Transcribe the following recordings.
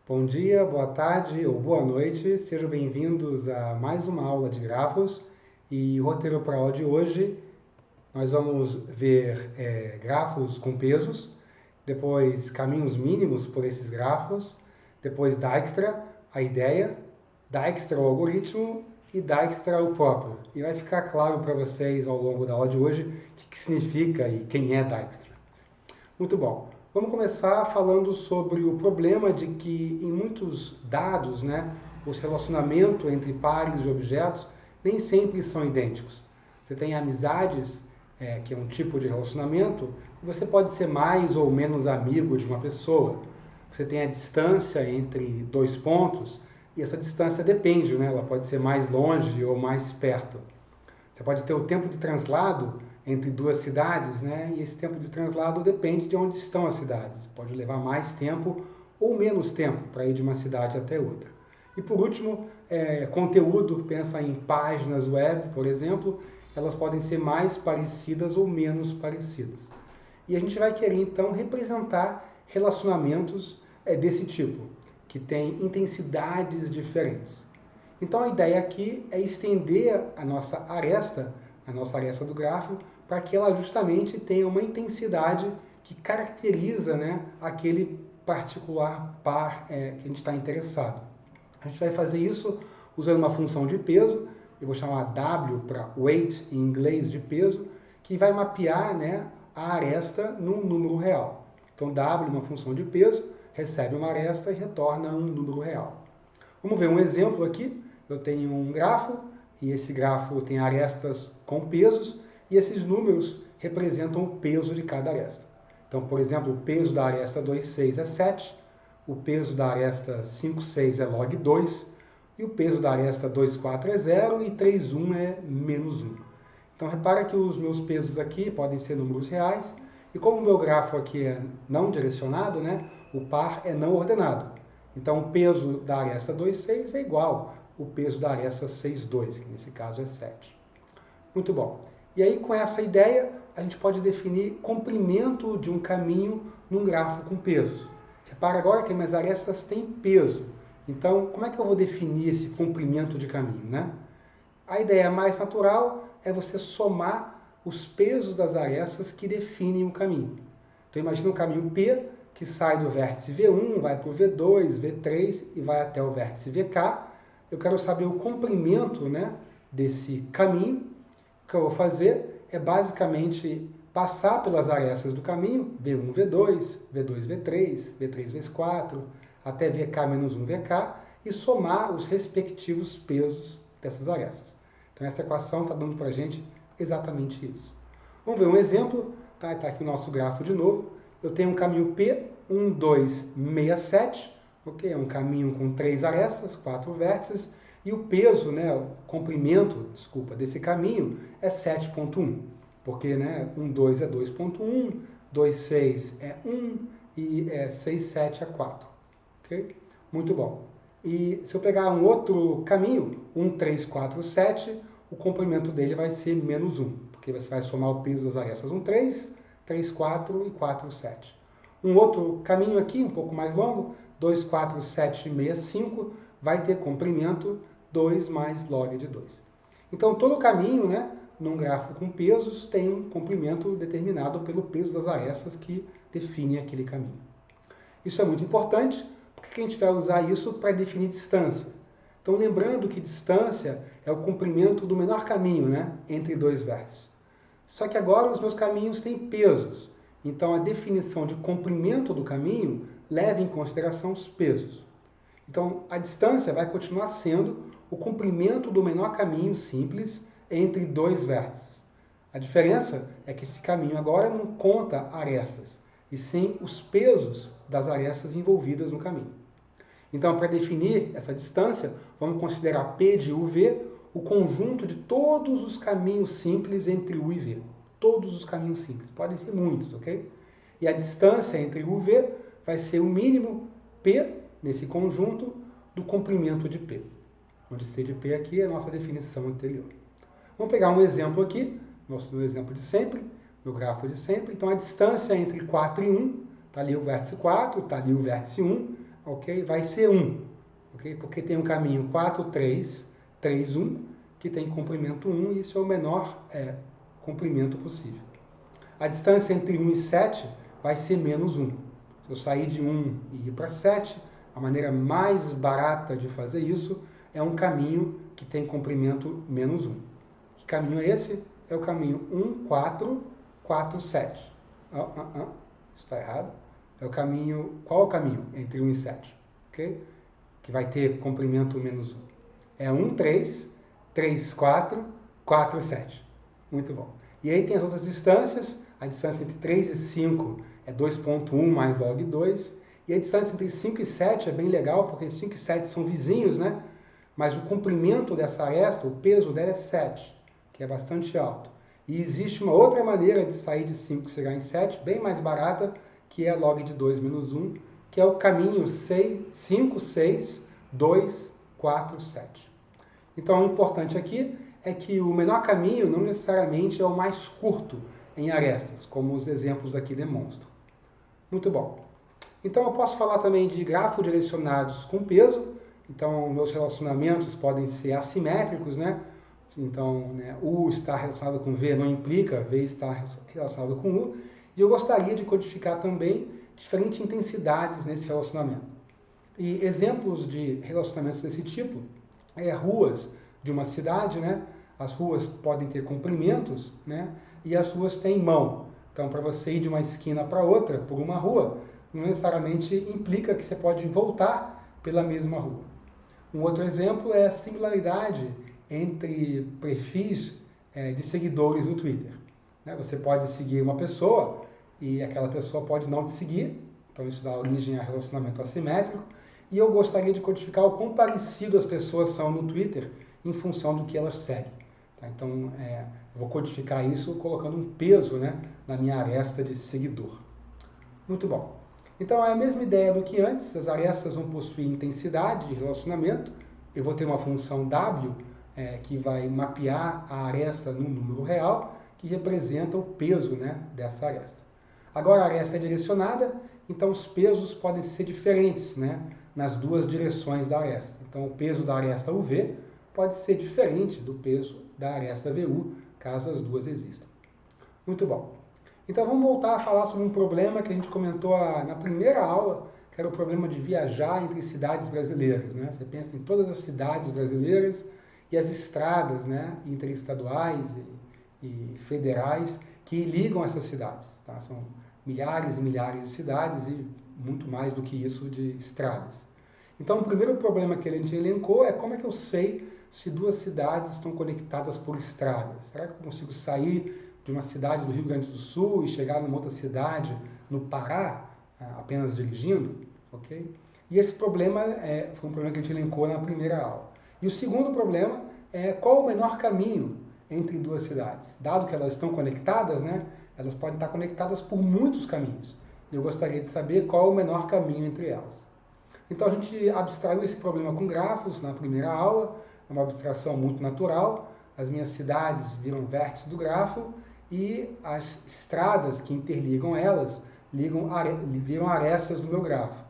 Bom dia, boa tarde ou boa noite, sejam bem-vindos a mais uma aula de grafos. E o roteiro para a aula de hoje, nós vamos ver grafos com pesos, depois caminhos mínimos por esses grafos, depois Dijkstra, a ideia, Dijkstra, o algoritmo e Dijkstra, o próprio. E vai ficar claro para vocês ao longo da aula de hoje o que significa e quem é Dijkstra. Muito bom. Vamos começar falando sobre o problema de que em muitos dados, os relacionamentos entre pares de objetos nem sempre são idênticos. Você tem amizades, que é um tipo de relacionamento, e você pode ser mais ou menos amigo de uma pessoa. Você tem a distância entre dois pontos, e essa distância depende, ela pode ser mais longe ou mais perto. Você pode ter o tempo de translado entre duas cidades, e esse tempo de translado depende de onde estão as cidades. Pode levar mais tempo ou menos tempo para ir de uma cidade até outra. E por último, conteúdo, pensa em páginas web, por exemplo, elas podem ser mais parecidas ou menos parecidas. E a gente vai querer então representar relacionamentos desse tipo, que têm intensidades diferentes. Então a ideia aqui é estender a nossa aresta do grafo, para que ela justamente tenha uma intensidade que caracteriza aquele particular par que a gente está interessado. A gente vai fazer isso usando uma função de peso, eu vou chamar W para weight em inglês de peso, que vai mapear a aresta num número real. Então W, uma função de peso, recebe uma aresta e retorna um número real. Vamos ver um exemplo aqui. Eu tenho um grafo, e esse grafo tem arestas com pesos, e esses números representam o peso de cada aresta. Então, por exemplo, o peso da aresta 2,6 é 7, o peso da aresta 5,6 é log 2, e o peso da aresta 2,4 é 0 e 3,1 é menos 1. Então, repara que os meus pesos aqui podem ser números reais, e como o meu grafo aqui é não direcionado, o par é não ordenado. Então, o peso da aresta 2,6 é igual o peso da aresta 6,2, que nesse caso é 7. Muito bom. E aí, com essa ideia, a gente pode definir comprimento de um caminho num grafo com pesos. Repara agora que minhas arestas têm peso. Então, como é que eu vou definir esse comprimento de caminho, A ideia mais natural é você somar os pesos das arestas que definem o caminho. Então, imagina um caminho P que sai do vértice V1, vai para o V2, V3 e vai até o vértice VK. Eu quero saber o comprimento desse caminho. O que eu vou fazer é basicamente passar pelas arestas do caminho, V1, V2, V2, V3, V3, V4, até VK-1 VK, e somar os respectivos pesos dessas arestas. Então essa equação está dando para a gente exatamente isso. Vamos ver um exemplo. Está aqui o nosso grafo de novo. Eu tenho um caminho P, 1, 2, 6, 7. É um caminho com 3 arestas, 4 vértices, e o peso, o comprimento, desse caminho é 7,1, porque 1, 2 é 2,1, 2, 6 é 1 e 6, 7 é 4. Ok? Muito bom. E se eu pegar um outro caminho, 1, 3, 4, 7, o comprimento dele vai ser menos 1, porque você vai somar o peso das arestas 1, 3, 3, 4 e 4, 7. Um outro caminho aqui, um pouco mais longo, 2, 4, 7, 6, 5, vai ter comprimento 2 mais log de 2. Então, todo caminho, num grafo com pesos, tem um comprimento determinado pelo peso das arestas que definem aquele caminho. Isso é muito importante, porque a gente vai usar isso para definir distância. Então, lembrando que distância é o comprimento do menor caminho, entre dois vértices. Só que agora os meus caminhos têm pesos. Então, a definição de comprimento do caminho leva em consideração os pesos. Então, a distância vai continuar sendo o comprimento do menor caminho simples entre dois vértices. A diferença é que esse caminho agora não conta arestas, e sim os pesos das arestas envolvidas no caminho. Então, para definir essa distância, vamos considerar P de UV o conjunto de todos os caminhos simples entre U e V. Todos os caminhos simples. Podem ser muitos, ok? E a distância entre U e V vai ser o mínimo P, nesse conjunto, do comprimento de P. Onde C de P aqui é a nossa definição anterior. Vamos pegar um exemplo aqui, nosso exemplo de sempre, meu grafo de sempre. Então, a distância entre 4 e 1, está ali o vértice 4, está ali o vértice 1, ok? Vai ser 1, ok? Porque tem um caminho 4, 3, 3, 1, que tem comprimento 1, e isso é o menor comprimento possível. A distância entre 1 e 7 vai ser menos 1. Se eu sair de 1 e ir para 7, a maneira mais barata de fazer isso é um caminho que tem comprimento menos 1. Que caminho é esse? É o caminho 1, 4, 4, 7. Isso está errado. É o caminho... Qual é o caminho entre 1 e 7? Okay? Que vai ter comprimento menos 1. É 1, 3, 3, 4, 4, 7. Muito bom. E aí tem as outras distâncias. A distância entre 3 e 5 é 2,1 mais log 2. E a distância entre 5 e 7 é bem legal, porque 5 e 7 são vizinhos, né? Mas o comprimento dessa aresta, o peso dela é 7, que é bastante alto. E existe uma outra maneira de sair de 5 e chegar em 7, bem mais barata, que é log de 2 menos 1, que é o caminho 5, 6, 2, 4, 7. Então, o importante aqui é que o menor caminho não necessariamente é o mais curto em arestas, como os exemplos aqui demonstram. Muito bom. Então, eu posso falar também de grafos direcionados com peso. Então, meus relacionamentos podem ser assimétricos, né? Então, U está relacionado com V não implica V estar relacionado com U. E eu gostaria de codificar também diferentes intensidades nesse relacionamento. E exemplos de relacionamentos desse tipo ruas de uma cidade, né? As ruas podem ter comprimentos, né? E as ruas têm mão. Então, para você ir de uma esquina para outra por uma rua, não necessariamente implica que você pode voltar pela mesma rua. Um outro exemplo é a similaridade entre perfis de seguidores no Twitter. Você pode seguir uma pessoa e aquela pessoa pode não te seguir, então isso dá origem a relacionamento assimétrico, e eu gostaria de codificar o quão parecido as pessoas são no Twitter em função do que elas seguem. Então, eu vou codificar isso colocando um peso, né, na minha aresta de seguidor. Muito bom. Então, é a mesma ideia do que antes, as arestas vão possuir intensidade de relacionamento, eu vou ter uma função W que vai mapear a aresta num número real, que representa o peso, né, dessa aresta. Agora, a aresta é direcionada, então os pesos podem ser diferentes, né, nas duas direções da aresta. Então, o peso da aresta UV pode ser diferente do peso da aresta VU, caso as duas existam. Muito bom. Então vamos voltar a falar sobre um problema que a gente comentou na primeira aula, que era o problema de viajar entre cidades brasileiras, né? Você pensa em todas as cidades brasileiras e as estradas, né, interestaduais e federais que ligam essas cidades. Tá? São milhares e milhares de cidades e muito mais do que isso de estradas. Então o primeiro problema que a gente elencou é como é que eu sei se duas cidades estão conectadas por estradas. Será que eu consigo sair de uma cidade do Rio Grande do Sul e chegar numa outra cidade no Pará, apenas dirigindo? Okay? E esse problema foi um problema que a gente elencou na primeira aula. E o segundo problema é qual o menor caminho entre duas cidades. Dado que elas estão conectadas, né, elas podem estar conectadas por muitos caminhos. E eu gostaria de saber qual o menor caminho entre elas. Então a gente abstraiu esse problema com grafos na primeira aula, é uma abstração muito natural. As minhas cidades viram vértices do grafo e as estradas que interligam elas viram arestas do meu grafo.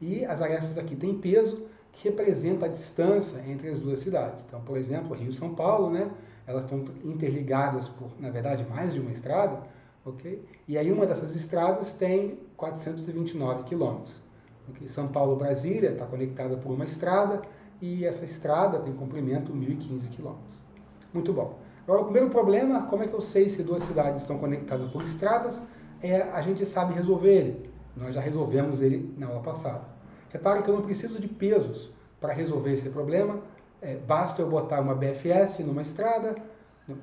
E as arestas aqui têm peso, que representa a distância entre as duas cidades. Então, por exemplo, Rio e São Paulo, né? Elas estão interligadas por, na verdade, mais de uma estrada, ok? E aí uma dessas estradas tem 429 quilômetros. Okay? São Paulo-Brasília está conectada por uma estrada e essa estrada tem comprimento 1.015 quilômetros. Muito bom. Agora, o primeiro problema, como é que eu sei se duas cidades estão conectadas por estradas? A gente sabe resolver ele. Nós já resolvemos ele na aula passada. Repare que eu não preciso de pesos para resolver esse problema. Basta eu botar uma BFS numa estrada,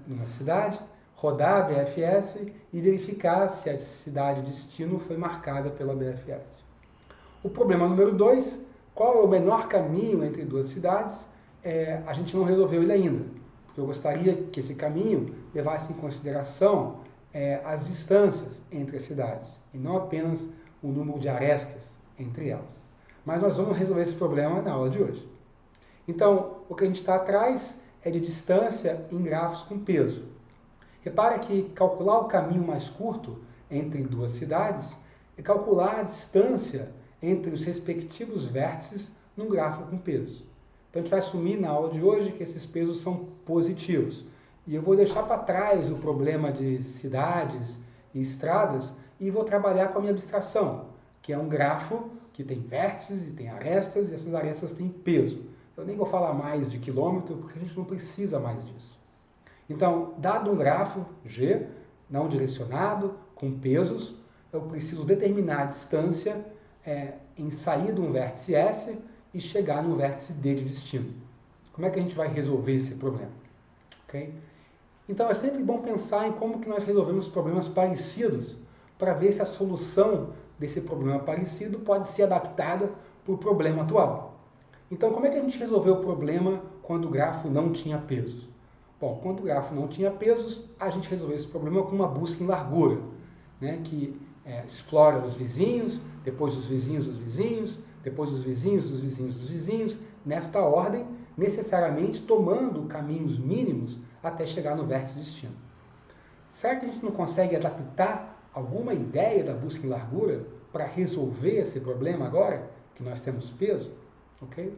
numa cidade, rodar a BFS e verificar se a cidade de destino foi marcada pela BFS. O problema número 2, qual é o menor caminho entre duas cidades? A gente não resolveu ele ainda. Eu gostaria que esse caminho levasse em consideração as distâncias entre as cidades, e não apenas o número de arestas entre elas. Mas nós vamos resolver esse problema na aula de hoje. Então, o que a gente está atrás é de distância em grafos com peso. Repara que calcular o caminho mais curto entre duas cidades é calcular a distância entre os respectivos vértices num gráfico com pesos. Então a gente vai assumir na aula de hoje que esses pesos são positivos. E eu vou deixar para trás o problema de cidades e estradas e vou trabalhar com a minha abstração, que é um grafo que tem vértices e tem arestas, e essas arestas têm peso. Eu nem vou falar mais de quilômetro, porque a gente não precisa mais disso. Então, dado um grafo G, não direcionado, com pesos, eu preciso determinar a distância em sair de um vértice S e chegar no vértice D de destino. Como é que a gente vai resolver esse problema? Okay? Então, é sempre bom pensar em como que nós resolvemos problemas parecidos para ver se a solução desse problema parecido pode ser adaptada para o problema atual. Então, como é que a gente resolveu o problema quando o grafo não tinha pesos? Bom, quando o grafo não tinha pesos, a gente resolveu esse problema com uma busca em largura, né, que explora os vizinhos, depois os vizinhos dos vizinhos, depois os vizinhos dos vizinhos dos vizinhos, nesta ordem, necessariamente tomando caminhos mínimos até chegar no vértice de destino. Será que a gente não consegue adaptar alguma ideia da busca em largura para resolver esse problema agora que nós temos peso? Okay?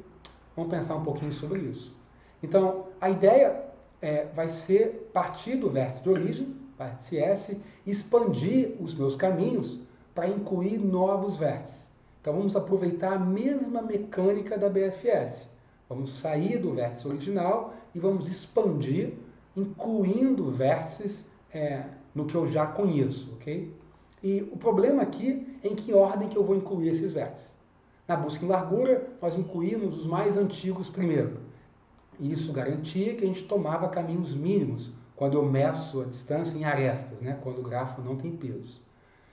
Vamos pensar um pouquinho sobre isso. Então, a ideia vai ser partir do vértice de origem, vértice S, expandir os meus caminhos para incluir novos vértices. Então, vamos aproveitar a mesma mecânica da BFS. Vamos sair do vértice original e vamos expandir, incluindo vértices no que eu já conheço, ok? E o problema aqui é em que ordem que eu vou incluir esses vértices. Na busca em largura, nós incluímos os mais antigos primeiro. E isso garantia que a gente tomava caminhos mínimos quando eu meço a distância em arestas, né? Quando o grafo não tem pesos.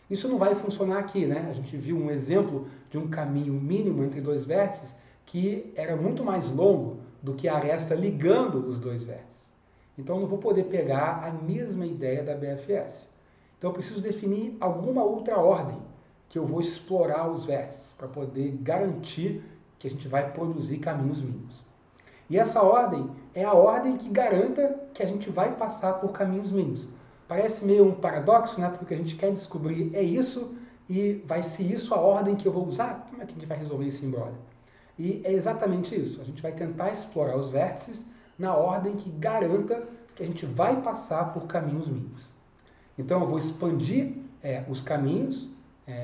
Isso não vai funcionar aqui, né? A gente viu um exemplo de um caminho mínimo entre dois vértices que era muito mais longo do que a aresta ligando os dois vértices. Então eu não vou poder pegar a mesma ideia da BFS. Então eu preciso definir alguma outra ordem que eu vou explorar os vértices para poder garantir que a gente vai produzir caminhos mínimos. E essa ordem é a ordem que garanta que a gente vai passar por caminhos mínimos. Parece meio um paradoxo, né? Porque o que a gente quer descobrir é isso e vai ser isso a ordem que eu vou usar? Como é que a gente vai resolver esse imbróglio? E é exatamente isso. A gente vai tentar explorar os vértices na ordem que garanta que a gente vai passar por caminhos mínimos. Então eu vou expandir os caminhos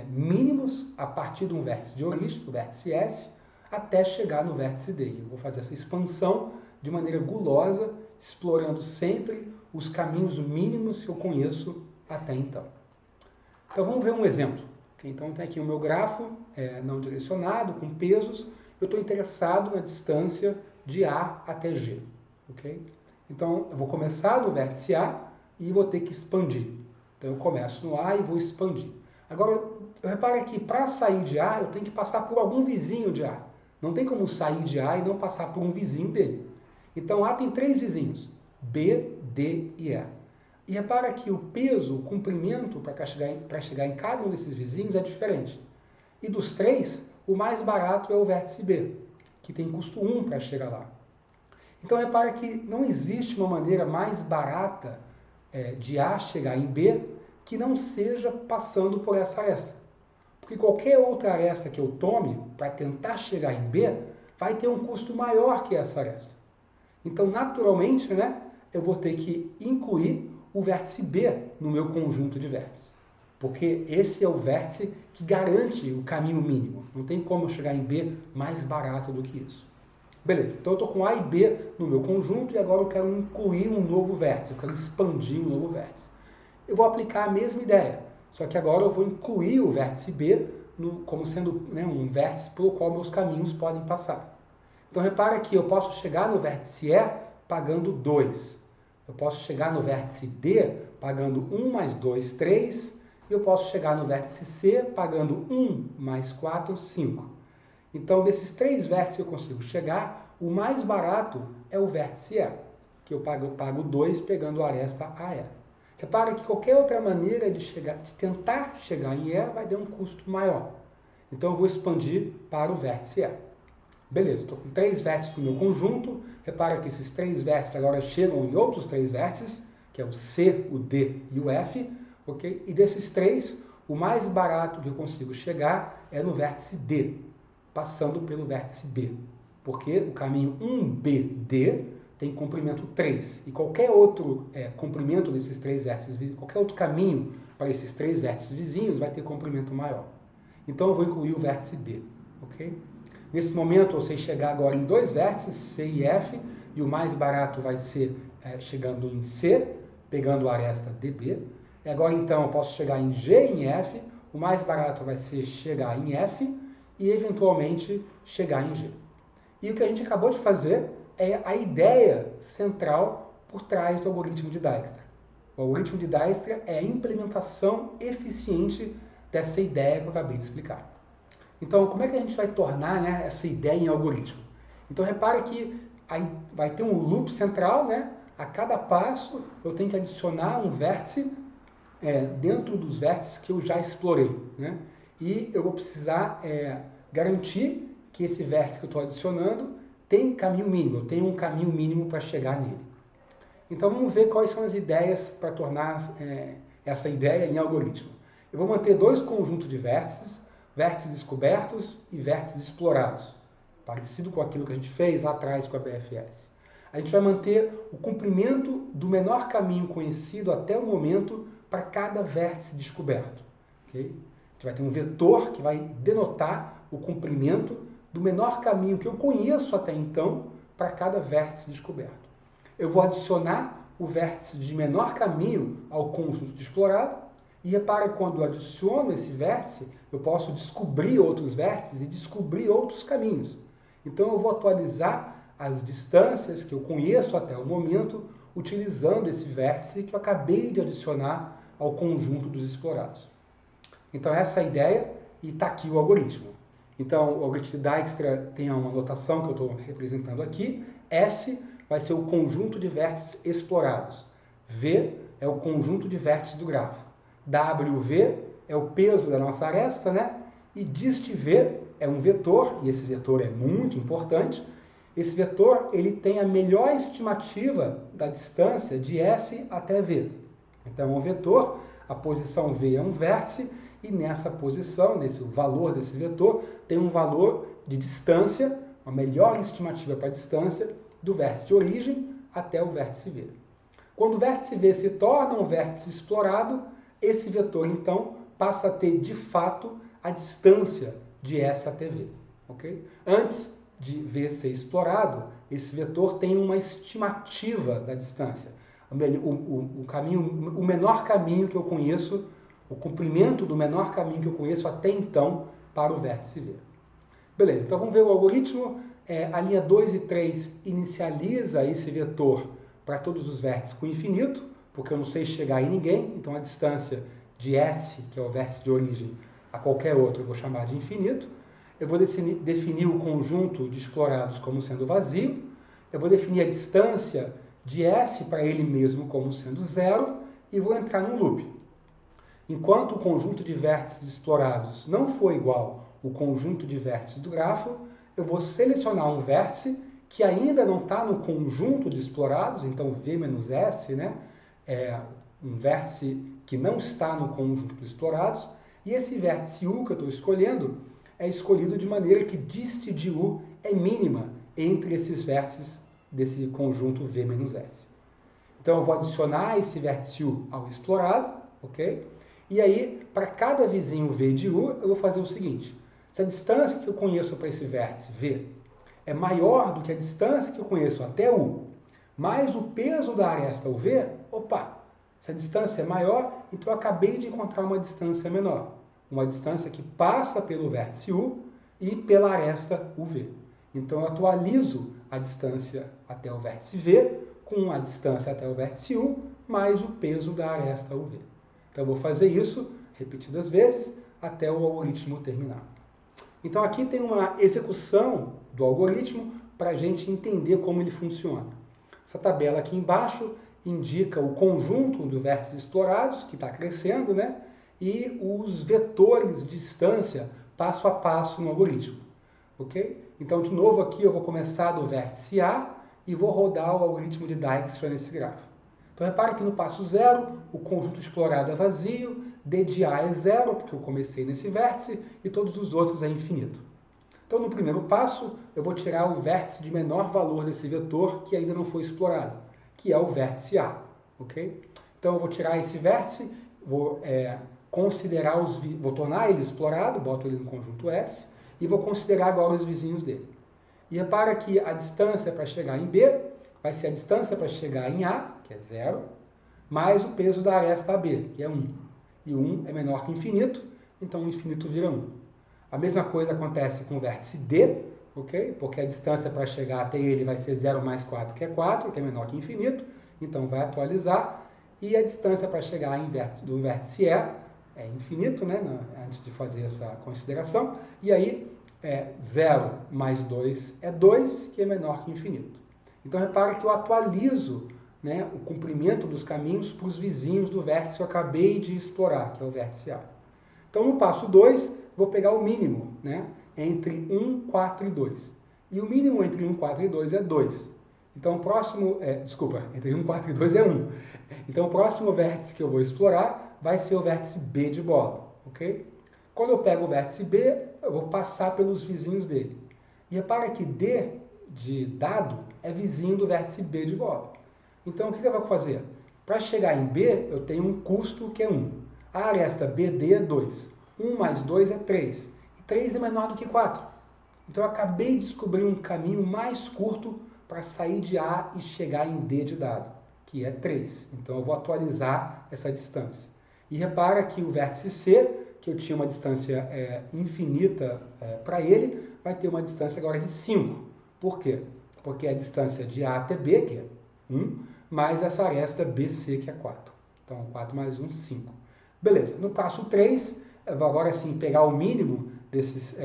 mínimos a partir de um vértice de origem, do vértice S, até chegar no vértice D. Eu vou fazer essa expansão de maneira gulosa, explorando sempre os caminhos mínimos que eu conheço até então. Então vamos ver um exemplo. Então tem aqui o meu grafo não direcionado, com pesos. Eu estou interessado na distância de A até G. Okay? Então eu vou começar no vértice A e vou ter que expandir. Então eu começo no A e vou expandir. Agora, eu reparo que para sair de A, eu tenho que passar por algum vizinho de A. Não tem como sair de A e não passar por um vizinho dele. Então, A tem 3 vizinhos, B, D e E. E repara que o peso, o comprimento para chegar em cada um desses vizinhos é diferente. E dos 3, o mais barato é o vértice B, que tem custo 1 para chegar lá. Então, repara que não existe uma maneira mais barata de A chegar em B que não seja passando por essa aresta. Porque qualquer outra aresta que eu tome para tentar chegar em B vai ter um custo maior que essa aresta. Então, naturalmente, né, eu vou ter que incluir o vértice B no meu conjunto de vértices. Porque esse é o vértice que garante o caminho mínimo. Não tem como eu chegar em B mais barato do que isso. Beleza, então eu estou com A e B no meu conjunto e agora eu quero incluir um novo vértice, eu quero expandir um novo vértice. Eu vou aplicar a mesma ideia. Só que agora eu vou incluir o vértice B como sendo um vértice pelo qual meus caminhos podem passar. Então repara que eu posso chegar no vértice E pagando 2. Eu posso chegar no vértice D pagando 1 mais 2, 3. E eu posso chegar no vértice C pagando 1 mais 4, 5. Então desses 3 vértices que eu consigo chegar, o mais barato é o vértice E, que eu pago 2 pegando a aresta AE. Repara que qualquer outra maneira de tentar chegar em E vai ter um custo maior. Então eu vou expandir para o vértice E. Beleza, estou com 3 vértices no meu conjunto. Repara que esses 3 vértices agora chegam em outros 3 vértices, que é o C, o D e o F. Okay? E desses 3, o mais barato que eu consigo chegar é no vértice D, passando pelo vértice B, porque o caminho 1BD tem comprimento 3, e qualquer outro comprimento desses três vértices vizinhos, qualquer outro caminho para esses três vértices vizinhos vai ter comprimento maior. Então eu vou incluir o vértice D, ok? Nesse momento eu sei chegar agora em dois vértices, C e F, e o mais barato vai ser chegando em C, pegando a aresta DB. E agora então eu posso chegar em G e em F, o mais barato vai ser chegar em F e eventualmente chegar em G. E o que a gente acabou de fazer é a ideia central por trás do algoritmo de Dijkstra. O algoritmo de Dijkstra é a implementação eficiente dessa ideia que eu acabei de explicar. Então, como é que a gente vai tornar, né, essa ideia em algoritmo? Então, repare que aí vai ter um loop central, né? A cada passo eu tenho que adicionar um vértice dentro dos vértices que eu já explorei, né? E eu vou precisar garantir que esse vértice que eu estou adicionando tem caminho mínimo, eu tenho um caminho mínimo para chegar nele. Então, vamos ver quais são as ideias para tornar essa ideia em algoritmo. Eu vou manter dois conjuntos de vértices, vértices descobertos e vértices explorados, parecido com aquilo que a gente fez lá atrás com a BFS. A gente vai manter o comprimento do menor caminho conhecido até o momento para cada vértice descoberto. Okay? A gente vai ter um vetor que vai denotar o comprimento do menor caminho que eu conheço até então para cada vértice descoberto. Eu vou adicionar o vértice de menor caminho ao conjunto de explorado, e repara que quando eu adiciono esse vértice, eu posso descobrir outros vértices e descobrir outros caminhos. Então eu vou atualizar as distâncias que eu conheço até o momento, utilizando esse vértice que eu acabei de adicionar ao conjunto dos explorados. Então essa é a ideia e está aqui o algoritmo. Então o algoritmo de Dijkstra tem uma notação que eu estou representando aqui. S vai ser o conjunto de vértices explorados. V é o conjunto de vértices do grafo. WV é o peso da nossa aresta, né? E dist_V é um vetor, e esse vetor é muito importante. Esse vetor ele tem a melhor estimativa da distância de S até V. Então, o vetor, a posição V é um vértice, e nessa posição, nesse valor desse vetor, tem um valor de distância, a melhor estimativa para a distância do vértice de origem até o vértice V. Quando o vértice V se torna um vértice explorado, esse vetor, então, passa a ter, de fato, a distância de S até V. Okay? Antes de V ser explorado, esse vetor tem uma estimativa da distância. O menor caminho que eu conheço, o comprimento do menor caminho que eu conheço até então para o vértice V. Beleza, então vamos ver o algoritmo. A linha 2 e 3 inicializa esse vetor para todos os vértices com infinito, porque eu não sei chegar em ninguém, então a distância de S, que é o vértice de origem, a qualquer outro eu vou chamar de infinito. Eu vou definir o conjunto de explorados como sendo vazio. Eu vou definir a distância de S para ele mesmo como sendo zero e vou entrar num loop. Enquanto o conjunto de vértices explorados não for igual ao conjunto de vértices do grafo, eu vou selecionar um vértice que ainda não está no conjunto de explorados, então V menos S, né? É um vértice que não está no conjunto de explorados, e esse vértice U que eu estou escolhendo é escolhido de maneira que dist de U é mínima entre esses vértices desse conjunto V menos S. Então eu vou adicionar esse vértice U ao explorado, ok? E aí, para cada vizinho V de U, eu vou fazer o seguinte: se a distância que eu conheço para esse vértice V é maior do que a distância que eu conheço até U, mais o peso da aresta UV, opa, se a distância é maior, então eu acabei de encontrar uma distância menor. Uma distância que passa pelo vértice U e pela aresta UV. Então eu atualizo a distância até o vértice V com a distância até o vértice U mais o peso da aresta UV. Então eu vou fazer isso repetidas vezes até o algoritmo terminar. Então aqui tem uma execução do algoritmo para a gente entender como ele funciona. Essa tabela aqui embaixo indica o conjunto de vértices explorados, que está crescendo, né? E os vetores de distância passo a passo no algoritmo. Ok? Então, de novo aqui eu vou começar do vértice A e vou rodar o algoritmo de Dijkstra nesse grafo. Então, repare que no passo 0, o conjunto explorado é vazio, d de A é 0, porque eu comecei nesse vértice, e todos os outros é infinito. Então, no primeiro passo, eu vou tirar o vértice de menor valor desse vetor que ainda não foi explorado, que é o vértice A, ok? Então, eu vou tirar esse vértice, vou vou tornar ele explorado, boto ele no conjunto S, e vou considerar agora os vizinhos dele. E repara que a distância para chegar em B vai ser a distância para chegar em A, que é 0, mais o peso da aresta AB, que é 1. E 1 é menor que infinito, então o infinito vira 1. A mesma coisa acontece com o vértice D, ok? Porque a distância para chegar até ele vai ser 0 mais 4, que é menor que infinito, então vai atualizar. E a distância para chegar do vértice E é infinito, né? Antes de fazer essa consideração. E aí, 0 mais 2 é 2, que é menor que infinito. Então, repara que eu atualizo, né, o comprimento dos caminhos para os vizinhos do vértice que eu acabei de explorar, que é o vértice A. Então, no passo 2, vou pegar o mínimo, né, entre 1, 4 e 2. E o mínimo entre 1, 4 e 2 é 2. Então, o próximo... entre 1, 4 e 2 é 1. Então, o próximo vértice que eu vou explorar vai ser o vértice B de bola, ok? Quando eu pego o vértice B, eu vou passar pelos vizinhos dele. E repara que D de dado é vizinho do vértice B de bola. Então, o que eu vou fazer? Para chegar em B, eu tenho um custo que é 1. A aresta BD é 2. 1 mais 2 é 3. E 3 é menor do que 4. Então, eu acabei de descobrir um caminho mais curto para sair de A e chegar em D de dado, que é 3. Então, eu vou atualizar essa distância. E repara que o vértice C, que eu tinha uma distância infinita para ele, vai ter uma distância agora de 5. Por quê? Porque é a distância de A até B, que é 1, mais essa aresta BC, que é 4. Então, 4 mais 1, 5. Beleza. No passo 3, eu vou agora sim pegar o mínimo desses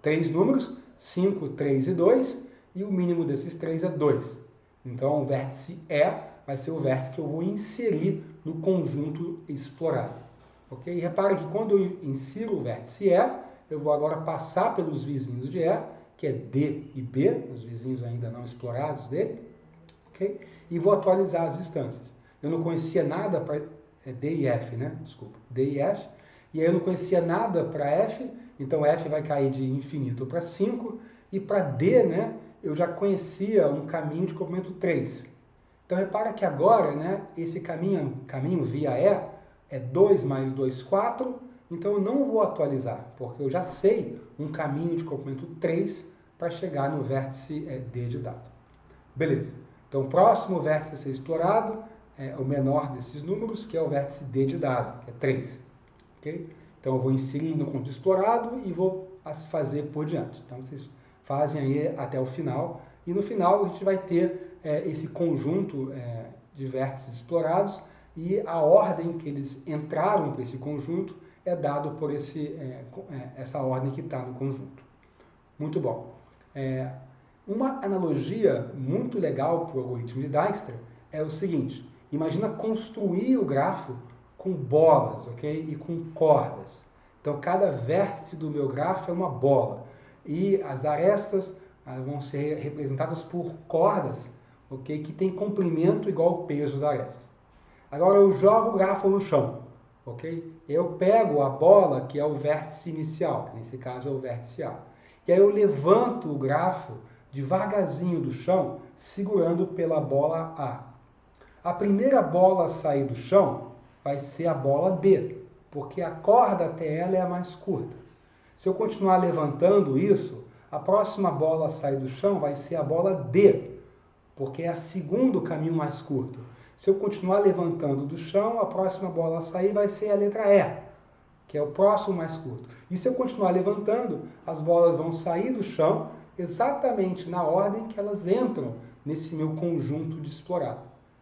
3 números, 5, 3 e 2, e o mínimo desses 3 é 2. Então, o vértice E vai ser o vértice que eu vou inserir no conjunto explorado. Ok? E repara que quando eu insiro o vértice E, eu vou agora passar pelos vizinhos de E, que é D e B, os vizinhos ainda não explorados dele, ok? E vou atualizar as distâncias. Eu não conhecia nada para D e F, né? Desculpa, D e F. E aí eu não conhecia nada para F, então F vai cair de infinito para 5, e para D, né, eu já conhecia um caminho de comprimento 3. Então repara que agora, né, esse caminho via E é 2 mais 2, 4, então eu não vou atualizar, porque eu já sei um caminho de comprimento 3 para chegar no vértice D de dado. Beleza. Então o próximo vértice a ser explorado é o menor desses números, que é o vértice D de dado, que é 3. Okay? Então eu vou inserir no conjunto explorado e vou fazer por diante. Então vocês fazem aí até o final, e no final a gente vai ter esse conjunto de vértices explorados, e a ordem que eles entraram para esse conjunto é dado por essa ordem que está no conjunto. Muito bom. Uma analogia muito legal para o algoritmo de Dijkstra é o seguinte: imagina construir o grafo com bolas, ok? E com cordas. Então, cada vértice do meu grafo é uma bola. E as arestas vão ser representadas por cordas, ok? Que tem comprimento igual ao peso da aresta. Agora eu jogo o grafo no chão, ok? Eu pego a bola, que é o vértice inicial, que nesse caso é o vértice A. E aí eu levanto o grafo devagarzinho do chão, segurando pela bola A. A primeira bola a sair do chão vai ser a bola B, porque a corda até ela é a mais curta. Se eu continuar levantando isso, a próxima bola a sair do chão vai ser a bola D, porque é o segundo caminho mais curto. Se eu continuar levantando do chão, a próxima bola a sair vai ser a letra E, que é o próximo mais curto. E se eu continuar levantando, as bolas vão sair do chão exatamente na ordem que elas entram nesse meu conjunto de explorado.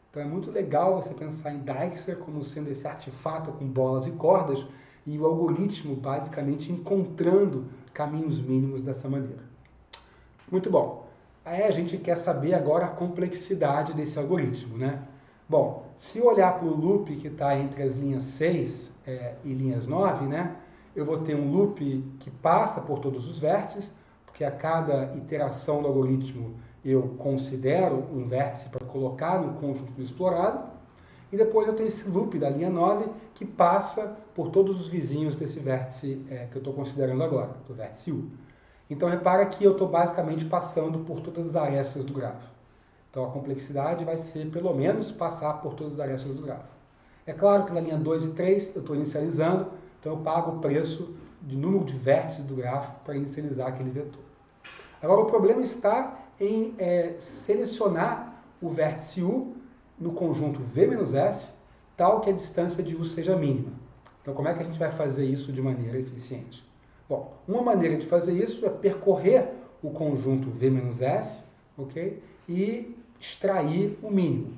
Então é muito legal você pensar em Dijkstra como sendo esse artefato com bolas e cordas, e o algoritmo basicamente encontrando caminhos mínimos dessa maneira. Muito bom. Aí a gente quer saber agora a complexidade desse algoritmo, né? Bom, se olhar para o loop que está entre as linhas 6 e linhas 9, né, eu vou ter um loop que passa por todos os vértices, porque a cada iteração do algoritmo eu considero um vértice para colocar no conjunto do explorado, e depois eu tenho esse loop da linha 9 que passa por todos os vizinhos desse vértice que eu estou considerando agora, do vértice U. Então repara que eu estou basicamente passando por todas as arestas do grafo. Então a complexidade vai ser pelo menos passar por todas as arestas do grafo. É claro que na linha 2 e 3 eu estou inicializando, então eu pago o preço de número de vértices do gráfico para inicializar aquele vetor. Agora o problema está em selecionar o vértice U no conjunto V-S, tal que a distância de U seja mínima. Então como é que a gente vai fazer isso de maneira eficiente? Bom, uma maneira de fazer isso é percorrer o conjunto V-S, ok? E extrair o mínimo.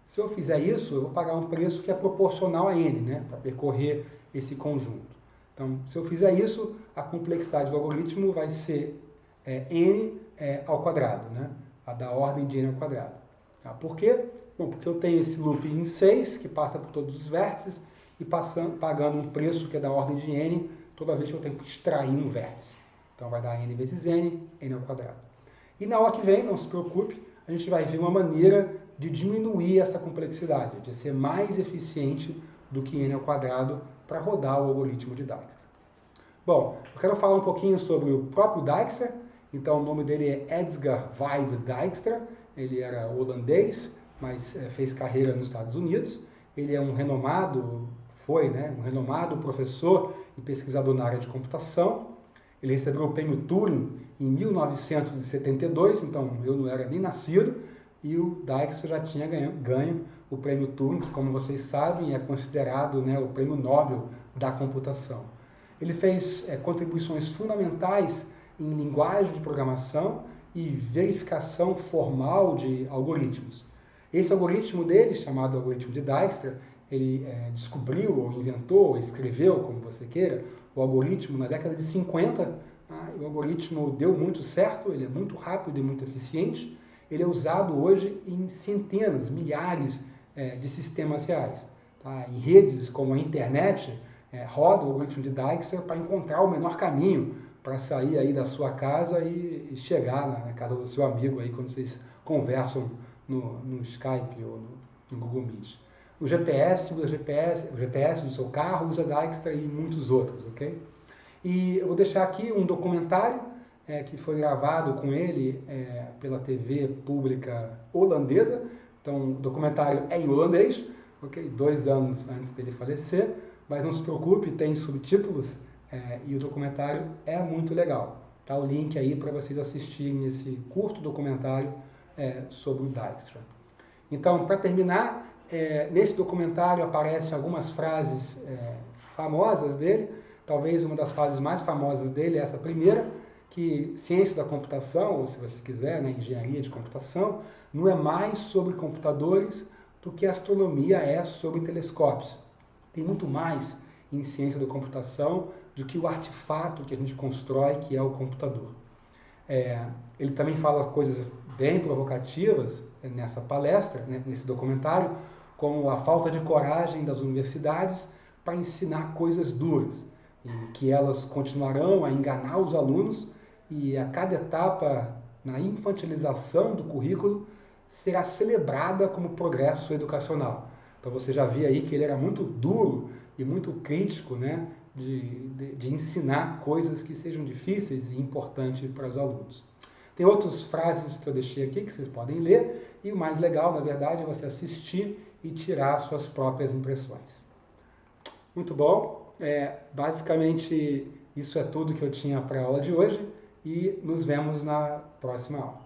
Se eu fizer isso, eu vou pagar um preço que é proporcional a N, né? Para percorrer esse conjunto. Então, se eu fizer isso, a complexidade do algoritmo vai ser N ao quadrado, né? A da ordem de N ao quadrado. Tá? Por quê? Bom, porque eu tenho esse loop em 6, que passa por todos os vértices, e pagando um preço que é da ordem de N, toda vez que eu tenho que extrair um vértice. Então vai dar N vezes N, N ao quadrado. E na aula que vem, não se preocupe, a gente vai ver uma maneira de diminuir essa complexidade, de ser mais eficiente do que N ao quadrado para rodar o algoritmo de Dijkstra. Bom, eu quero falar um pouquinho sobre o próprio Dijkstra. Então o nome dele é Edsger Vaev Dijkstra, ele era holandês, mas fez carreira nos Estados Unidos. Ele é um renomado professor e pesquisador na área de computação. Ele recebeu o prêmio Turing em 1972, então eu não era nem nascido, e o Dijkstra já tinha ganho o prêmio Turing, que, como vocês sabem, é considerado, né, o prêmio Nobel da computação. Ele fez contribuições fundamentais em linguagem de programação e verificação formal de algoritmos. Esse algoritmo dele, chamado algoritmo de Dijkstra, ele descobriu, ou inventou, ou escreveu, como você queira, o algoritmo na década de 50. Tá? O algoritmo deu muito certo, ele é muito rápido e muito eficiente. Ele é usado hoje em centenas, milhares de sistemas reais. Tá? Em redes como a internet, roda o algoritmo de Dijkstra para encontrar o menor caminho para sair aí da sua casa e chegar na casa do seu amigo aí quando vocês conversam no Skype ou no Google Meet. O GPS do seu carro usa Dijkstra e muitos outros, ok? E eu vou deixar aqui um documentário que foi gravado com ele pela TV pública holandesa. Então, o documentário é em holandês, ok? 2 anos antes dele falecer, mas não se preocupe, tem subtítulos e o documentário é muito legal. Tá o link aí para vocês assistirem esse curto documentário sobre o Dijkstra. Então, para terminar, nesse documentário aparecem algumas frases famosas dele. Talvez uma das frases mais famosas dele é essa primeira, que ciência da computação, ou se você quiser, né, engenharia de computação, não é mais sobre computadores do que a astronomia é sobre telescópios. Tem muito mais em ciência da computação do que o artefato que a gente constrói, que é o computador. Ele também fala coisas bem provocativas nessa palestra, né, nesse documentário, como a falta de coragem das universidades para ensinar coisas duras, e que elas continuarão a enganar os alunos, e a cada etapa na infantilização do currículo será celebrada como progresso educacional. Então você já vê aí que ele era muito duro e muito crítico, né, de ensinar coisas que sejam difíceis e importantes para os alunos. Tem outras frases que eu deixei aqui que vocês podem ler, e o mais legal, na verdade, é você assistir e tirar suas próprias impressões. Muito bom. Basicamente, isso é tudo que eu tinha para a aula de hoje, e nos vemos na próxima aula.